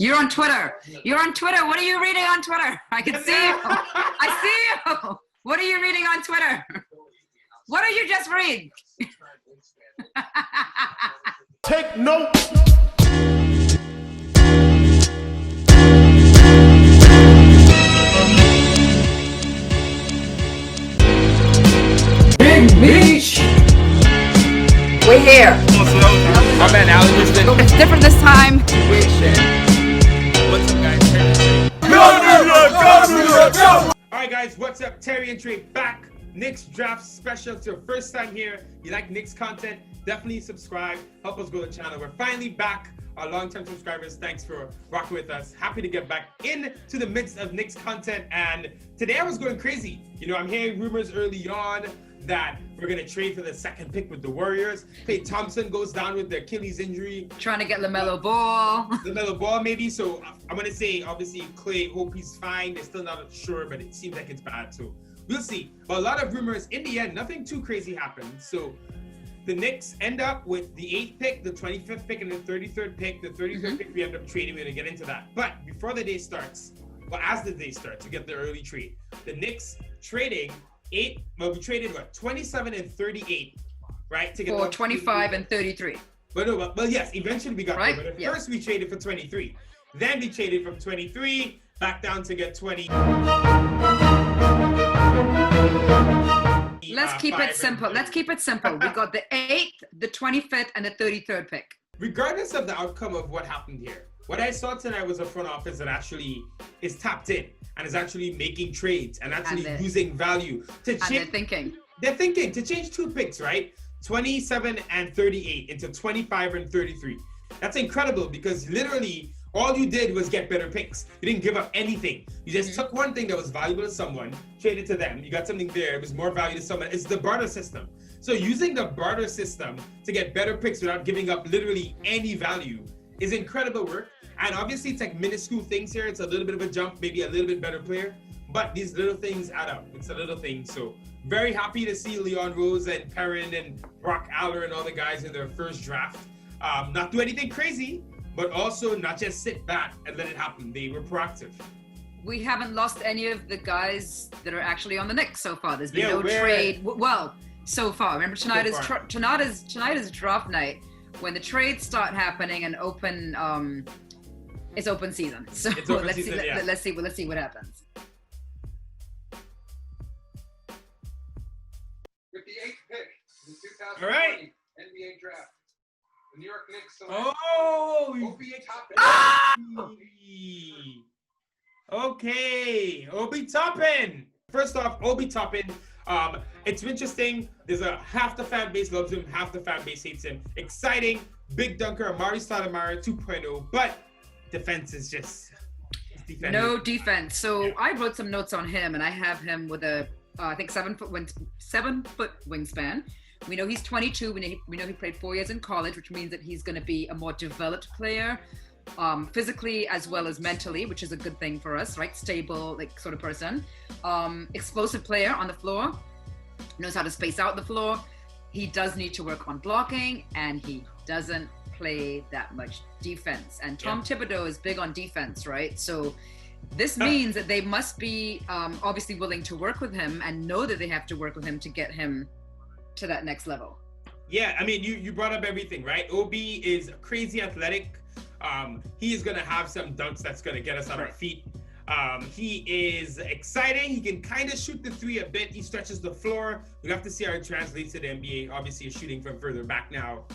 You're on Twitter. You're on Twitter. What are you reading on Twitter? I can see you. I see you. What are you reading on Twitter? What did you just read? Take note. Big Beach. We're here. My man Alex has been. It's different this time. What's up, guys? Alright guys, what's up? Terry and Trey back. Knicks draft special. It's your first time here. You like Knicks content? Definitely subscribe. Help us grow the channel. We're finally back. Our long-term subscribers, thanks for rocking with us. Happy to get back into the midst of Knicks content. And today I was going crazy. You know, I'm hearing rumors early on that we're going to trade for the second pick with the Warriors. Klay Thompson goes down with the Achilles injury. Trying to get LaMelo Ball. LaMelo Ball maybe. So I'm going to say, obviously, Klay, hope he's fine. They're still not sure, but it seems like it's bad. So we'll see. But a lot of rumors. In the end, nothing too crazy happened. So the Knicks end up with the 8th pick, the 25th pick, and the 33rd pick. The 33rd pick we end up trading. We're going to get into that. But before the day starts, well, as the day starts, to get the early trade, the Knicks trading we traded what, 27 and 38, right? To get For 25 and 33. But no, well, yes, eventually we got right? there. But at first we traded for 23. Then we traded from 23 back down to get 20. Let's keep it simple. Let's keep it simple. We got the 8th, the 25th, and the 33rd pick. Regardless of the outcome of what happened here, what I saw tonight was a front office that actually is tapped in and is actually making trades and actually using value to change. They're thinking. They're thinking to change 2 picks, right? 27 and 38 into 25 and 33. That's incredible because literally all you did was get better picks. You didn't give up anything. You just took one thing that was valuable to someone, traded to them. You got something there. It was more value to someone. It's the barter system. So using the barter system to get better picks without giving up literally any value is incredible work. And obviously it's like minuscule things here. It's a little bit of a jump, maybe a little bit better player, but these little things add up. It's a little thing. So very happy to see Leon Rose and Perrin and Brock Aller and all the guys in their first draft. Not do anything crazy, but also not just sit back and let it happen. They were proactive. We haven't lost any of the guys that are actually on the Knicks so far. There's been no trade. Well, so far. Remember tonight is draft night when the trades start happening and open. It's open season. So let's see what happens. With the 8th pick in the 2020 NBA draft, the New York Knicks select Obi Toppin. Okay, Obi Toppin. First off, Obi Toppin. It's interesting. There's half the fan base loves him, half the fan base hates him. Exciting, big dunker, Amari Stoudemire 2.0, but defense is just no defense. So I wrote some notes on him, and I have him with a I think 7 foot wingspan. We know he's 22. We know he played 4 years in college, which means that he's going to be a more developed player, physically as well as mentally, which is a good thing for us, right? Stable, like sort of person. Explosive player on the floor, knows how to space out the floor. He does need to work on blocking, and he doesn't play that much defense. And Tom Thibodeau is big on defense, right? So this means that they must be obviously willing to work with him and know that they have to work with him to get him to that next level. Yeah, I mean, you brought up everything, right? Obi is crazy athletic. He is going to have some dunks that's going to get us on our feet. He is exciting. He can kind of shoot the 3 a bit. He stretches the floor. We'll have to see how it translates to the NBA. Obviously, he's shooting from further back now.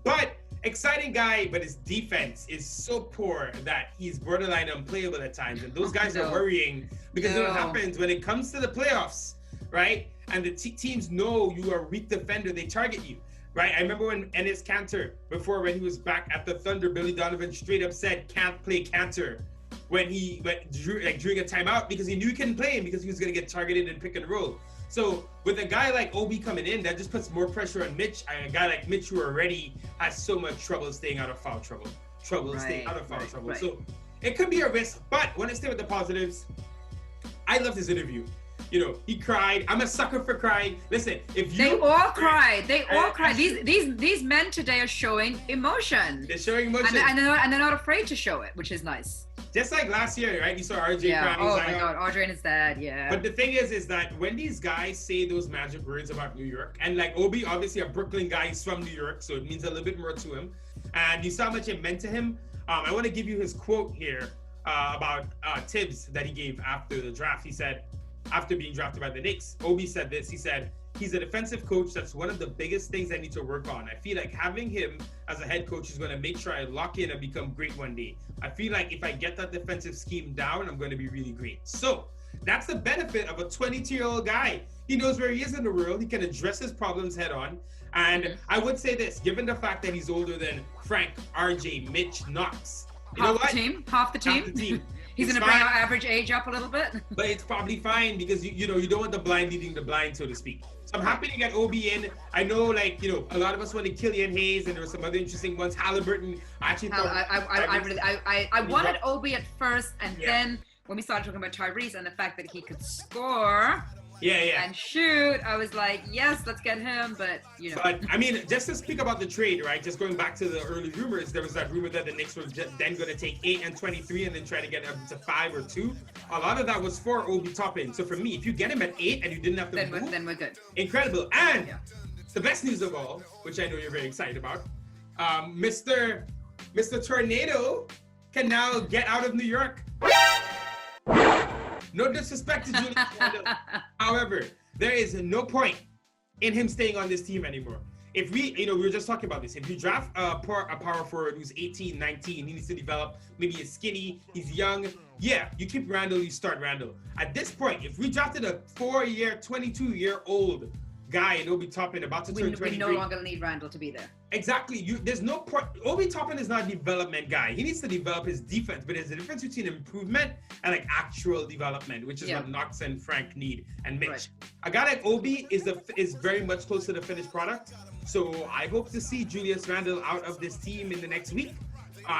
But exciting guy, but his defense is so poor that he's borderline unplayable at times. And those guys are worrying because what happens when it comes to the playoffs, right? And the teams know you are a weak defender, they target you, right? I remember when Enes Kanter, before when he was back at the Thunder, Billy Donovan straight up said, can't play Kanter when he during a timeout because he knew he couldn't play him because he was going to get targeted and pick and roll. So with a guy like Obi coming in, that just puts more pressure on Mitch. And a guy like Mitch who already has so much trouble staying out of foul trouble. Staying out of foul trouble. Right. So it could be a risk, but when I stay with the positives, I loved his interview. he cried. I'm a sucker for crying. Listen, if you... They all cried. They all cried. These men today are showing emotion. They're showing emotion. And they're not afraid to show it, which is nice. Just like last year, right? You saw RJ crying. Oh my God, RJ and his dad, yeah. But the thing is that when these guys say those magic words about New York, and like Obi, obviously a Brooklyn guy, he's from New York, so it means a little bit more to him. And you saw how much it meant to him. I want to give you his quote here about Tibbs that he gave after the draft. He said, after being drafted by the Knicks, Obi said this. He said, he's a defensive coach. That's one of the biggest things I need to work on. I feel like having him as a head coach is going to make sure I lock in and become great one day. I feel like if I get that defensive scheme down, I'm going to be really great. So that's the benefit of a 22-year-old guy. He knows where he is in the world. He can address his problems head on. And I would say this, given the fact that he's older than Frank, RJ, Mitch, Knox. Half the team. Half the team. He's going to bring our average age up a little bit. But it's probably fine because, you don't want the blind leading the blind, so to speak. So I'm happy to get Obi in. I know, like, a lot of us wanted Killian Hayes, and there were some other interesting ones. Halliburton. I actually thought... I wanted Obi at first, and then when we started talking about Tyrese and the fact that he could score... and shoot, I was like, yes, let's get him, but But I mean, just to speak about the trade, right? Just going back to the early rumors, there was that rumor that the Knicks were then going to take 8 and 23 and then try to get him to 5 or 2. A lot of that was for Obi Toppin. So for me, if you get him at 8 and you didn't have to move, then we're good. Incredible. And the best news of all, which I know you're very excited about, Mr. Tornado can now get out of New York. No disrespect to Julius Randle. However, there is no point in him staying on this team anymore. If we, we were just talking about this. If you draft a power forward who's 18, 19, he needs to develop. Maybe he's skinny, he's young. Yeah, you keep Randle, you start Randle. At this point, if we drafted a 4-year, 22-year-old guy in Obi Toppin about to turn 23. We no longer need Randle to be there. Exactly. There's no point. Obi Toppin is not a development guy. He needs to develop his defense, but there's a difference between improvement and like actual development, which is what Knox and Frank need, and Mitch. Right. A guy like Obi is very much close to the finished product. So I hope to see Julius Randle out of this team in the next week.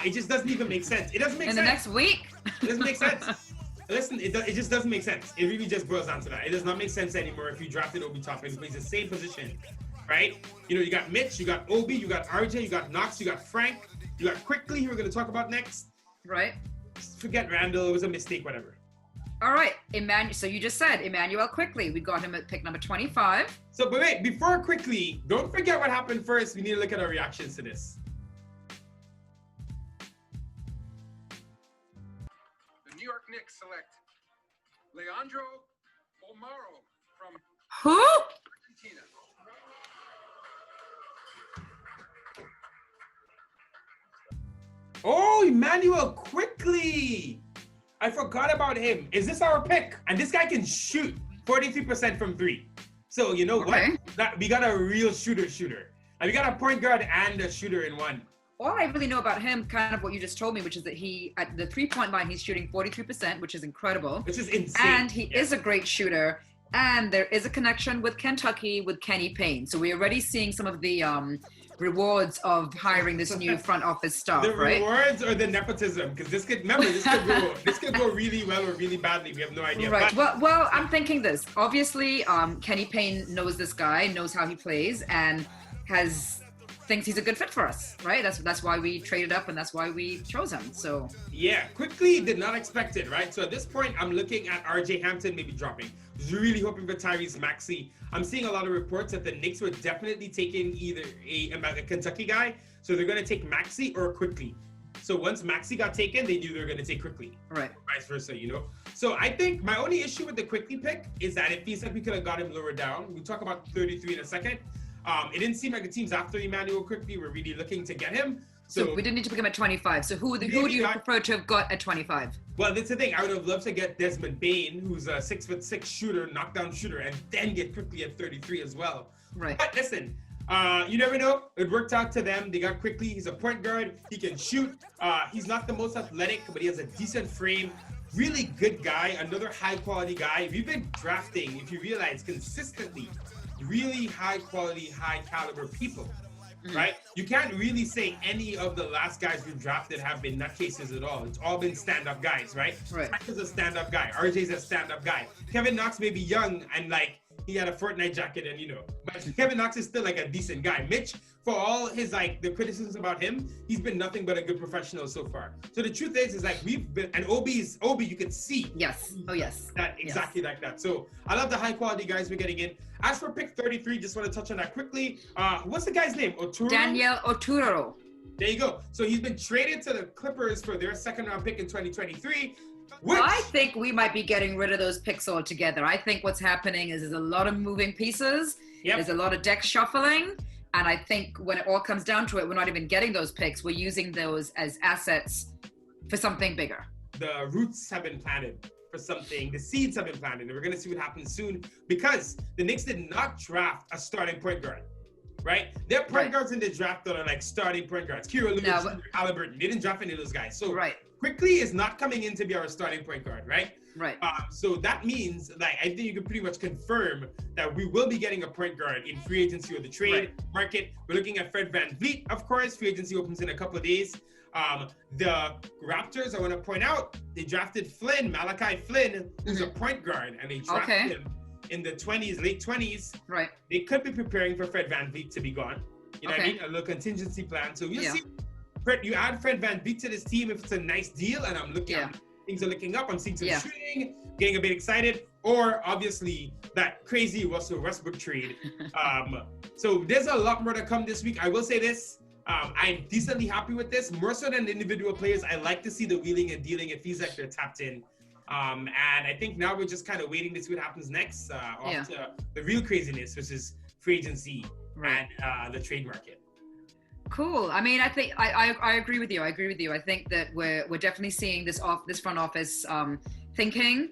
It just doesn't even make sense. It doesn't make sense. In the next week? It doesn't make sense. Listen, it just doesn't make sense. It really just boils down to that. It does not make sense anymore if you drafted Obi Toppin, who plays the same position, right? You got Mitch, you got Obi, you got RJ, you got Knox, you got Frank, you got Quickley, who we're going to talk about next. Right. Forget Randle. It was a mistake, whatever. All right. So you just said Emmanuel Quickley. We got him at pick number 25. So, but wait, before Quickley, don't forget what happened first. We need to look at our reactions to this. The New York Knicks select Leandro Bolmaro from Who? Argentina. Oh, Emmanuel Quickley. I forgot about him. Is this our pick? And this guy can shoot 43% from 3. So you know what? We got a real shooter. And we got a point guard and a shooter in one. All I really know about him, kind of what you just told me, which is that he, at the 3-point line, he's shooting 43%, which is incredible. Which is insane. And he is a great shooter. And there is a connection with Kentucky with Kenny Payne. So we're already seeing some of the rewards of hiring this new front office staff, right? The rewards or the nepotism? Because this could go really well or really badly. We have no idea. Right. Well, I'm thinking this. Obviously, Kenny Payne knows this guy, knows how he plays, and thinks he's a good fit for us, right? That's why we traded up, and that's why we chose him. So yeah, Quickley did not expect it, right? So at this point, I'm looking at RJ Hampton maybe dropping. Really hoping for Tyrese Maxey. I'm seeing a lot of reports that the Knicks were definitely taking either a Kentucky guy, so they're going to take Maxey or Quickley. So once Maxey got taken, they knew they were going to take Quickley. Right. Vice versa, So I think my only issue with the Quickley pick is that it feels like we could have got him lower down. We'll talk about 33 in a second. It didn't seem like the teams after Emmanuel Quickley were really looking to get him. So we didn't need to pick him at 25. So who do you prefer to have got at 25? Well, that's the thing. I would have loved to get Desmond Bane, who's a 6'6" shooter, knockdown shooter, and then get Quickley at 33 as well. Right. But listen, you never know. It worked out to them. They got Quickley. He's a point guard. He can shoot. He's not the most athletic, but he has a decent frame. Really good guy. Another high quality guy. We've been drafting, if you realize, consistently really high quality, high caliber people. right? You can't really say any of the last guys we've drafted have been nutcases at all. It's all been stand-up guys, right? Right. Frank is a stand-up guy. RJ's a stand-up guy. Kevin Knox may be young and like he had a Fortnite jacket and but Kevin Knox is still like a decent guy. Mitch, for all his like the criticisms about him, he's been nothing but a good professional so far. So the truth is like we've been, and Obi, you can see. Yes. Oh yes. That exactly like that. So I love the high quality guys we're getting in. As for pick 33, just want to touch on that quickly. What's the guy's name? Oturu? Daniel Oturu. There you go. So he's been traded to the Clippers for their second round pick in 2023. Which I think we might be getting rid of those picks altogether. I think what's happening is there's a lot of moving pieces. Yep. There's a lot of deck shuffling. And I think when it all comes down to it, we're not even getting those picks. We're using those as assets for something bigger. The roots have been planted for something. The seeds have been planted. And we're going to see what happens soon because the Knicks did not draft a starting point guard. Right? Their point guards in the draft that are like starting point guards. Kira Lewis, Halliburton. They didn't draft any of those guys. So Quickley is not coming in to be our starting point guard, right? Right. So that means, like, I think you can pretty much confirm that we will be getting a point guard in free agency or the trade market. We're looking at Fred VanVleet, of course. Free agency opens in a couple of days. The Raptors, I want to point out, they drafted Malachi Flynn, who's a point guard, and they drafted him in the 20s, late 20s. Right. They could be preparing for Fred VanVleet to be gone. You know what I mean? A little contingency plan. So we'll see. You add Fred VanVleet to this team if it's a nice deal, and I'm looking at things are looking up. I'm seeing some shooting, getting a bit excited, or obviously that crazy Russell Westbrook trade. So there's a lot more to come this week. I will say this. I'm decently happy with this. More so than the individual players, I like to see the wheeling and dealing. It feels like they're tapped in. And I think now we're just kind of waiting to see what happens next off to the real craziness, which is free agency and the trade market. Cool. I mean, I think I agree with you. I think that we're definitely seeing this front office thinking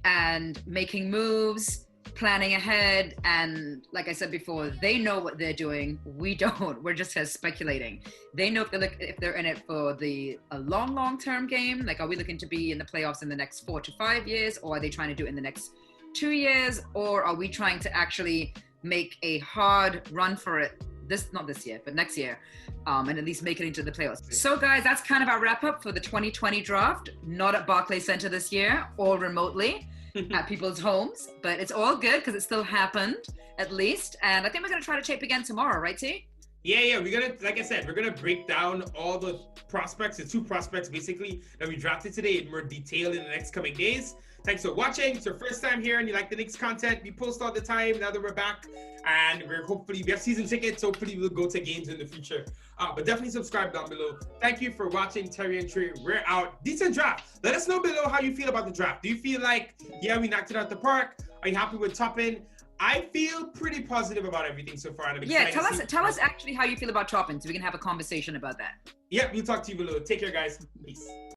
and making moves, planning ahead, and like I said before, they know what they're doing. We don't. We're just speculating. They know if they're in it for a long-term game. Like, are we looking to be in the playoffs in the next 4 to 5 years, or are they trying to do it in the next 2 years, or are we trying to actually make a hard run for it? Not this year, but next year, and at least make it into the playoffs. So guys, that's kind of our wrap up for the 2020 draft. Not at Barclays Center this year, or remotely at people's homes, but it's all good because it still happened at least. And I think we're going to try to tape again tomorrow, right, T? Yeah, we're going to, like I said, we're going to break down all the prospects, the 2 prospects basically that we drafted today in more detail in the next coming days. Thanks for watching. It's your first time here and you like the Knicks content. We post all the time now that we're back, and we have season tickets. Hopefully we'll go to games in the future. But definitely subscribe down below. Thank you for watching. Terry and Trey, we're out. Decent draft. Let us know below how you feel about the draft. Do you feel like, we knocked it out the park? Are you happy with Toppin? I feel pretty positive about everything so far. Tell us actually how you feel about Toppin so we can have a conversation about that. We'll talk to you below. Take care, guys. Peace.